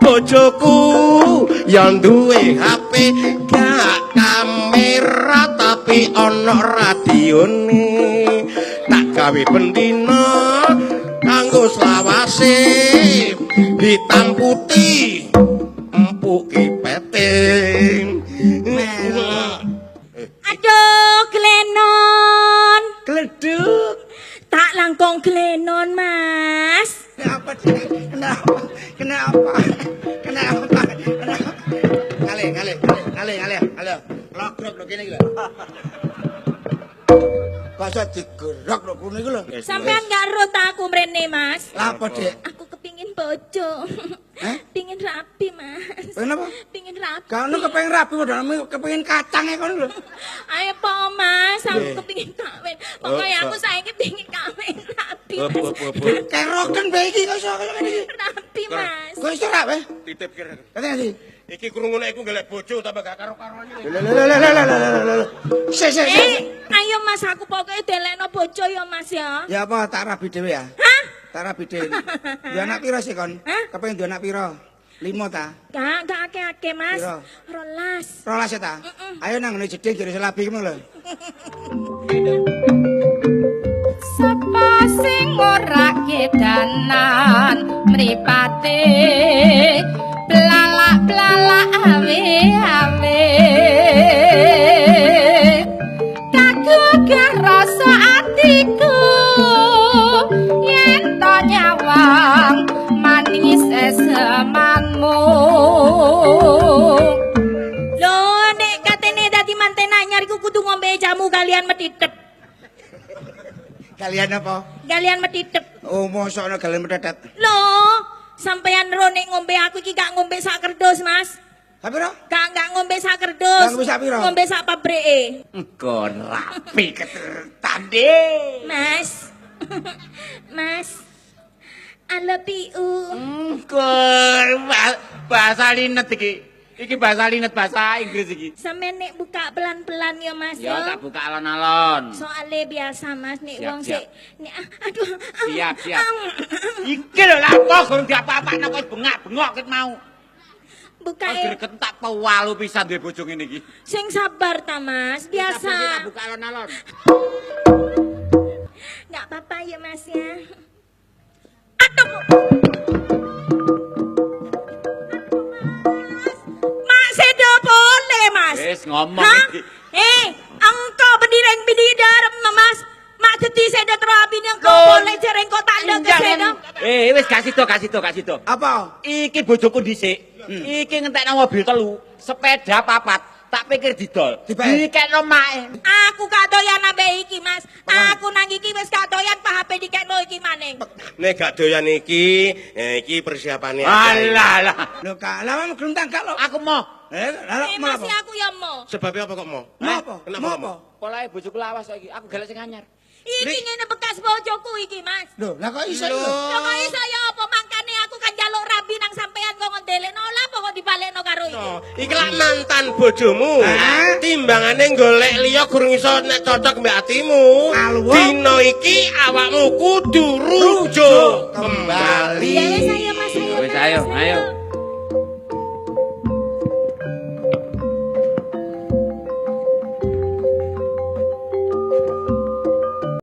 bojoku yang duwe HP gak kamera tapi ono radione tak gawe bendina kanggo selawase hitam putih empuki peting. Aduh, Glenon. Gleduk. Tak langkong Glenon, Mas. Kenapa? Kenapa? Ngale. Lokrok lho kene iki lho. Kasa digerak lho kene iki lho. Sampean gak rut aku mrene, Mas. Lah apa, Dik? Aku kepingin bojo. Pingin rapi, Mas. Kenapa? Pingin rapi. Kau kepengin rapi padahal kepengin kacang e kono lho. Ayo po, Mas, aku kepingin kawin. Pokoknya aku saiki pingin kawin rapi. Keroken bae iki kok iso kaya ngene iki. Rapi, Mas. Kok iso rapi? Titip kira. Katanya sih. Iki krungune iku golek bojo tambah gak karo-karone. Ayo Mas, aku pokoknya delekno bojo ya, Mas ya. Ya apa tak rabi dhewe ya? Hah? Tak rabi dhewe. Duwe anak pira sih kon? Kepengin duwe anak pira? 5 ta? Gak akeh-akeh, Mas. Piro? 12. 12 ya ta? Ayo nang ngene jeding jare selabi ngono lho. Sapa sing ora kedanan mripate blalak-blalak awe-awe kagugah rasa atiku yen to nyawang manis esemanmu. Lho, nek katene dadi manten anyar iku kudu ngombe jamu kalian metitep. Kalian apa? Kalian metitep. Oh, mosok ana kalian metetet. Lho, sampean ro nek ngombe aku iki gak ngombe sak kerdus, Mas. Apa pira? Gak ngombe sak kerdus. Gak ngombe sak pira? Ngombe sak pabrike. Engko rapi ketertande. Mas. Mas. I love you. Engko bahasa linet iki. Iki bahasa linet bahasa Inggris iki. Sampeyan nek buka pelan-pelan ya, Mas Ya ya. tak buka alon-alon. Soale biasa, Mas, nek Siap, wong siap. sik nek aduh. Siap. Iki lho lapo gurung diapa-apakno kok bengak-bengok ket mau. Buka Greget tak pewalu pisan duwe bojo ngene iki. sing sabar ta, Mas. Biasa. Tak buka alon-alon. Enggak apa-apa ya, Mas ya. Mak sedo boleh, Mas. Wis ngomong Hah? iki. Engkau bediren bididarem, Mas. Mak dadi sedo terapi engkau boleh jereng kok tanda ke sedo. Wis kasih to. Apa? Iki bojoku dhisik. Iki ngentekno mobil telu, sepeda papat. Tak pikir didol. Dikekno mae. Aku gak doyan ambek iki, Mas. Aku nang iki wis gak doyan Pak HP dikekno iki maning. Nek gak doyan iki, iki persiapane Alah. Lho Kak, lha gelem tangkak lho. Aku mau. Mau Mas aku ya mau. Sebabnya apa kok mau? Kenapa Mau kok apa? Polahe bojoku lawas saiki. Aku golek sing anyar. Iki ngene bekas bojoku iki, Mas. Lho, lah kok iso Lho kok iso ya apa mangkane aku kan njaluk rabi nang sampean kok ndelekno lha apa kok dibalekno karo iki. Iki lak mantan bojomu. Timbangane golek liya gurung iso nek cocok mbek atimu. Dino iki awakmu kudu rujuk kembali. Ya wis ayo Mas, ayo. Wis ayo.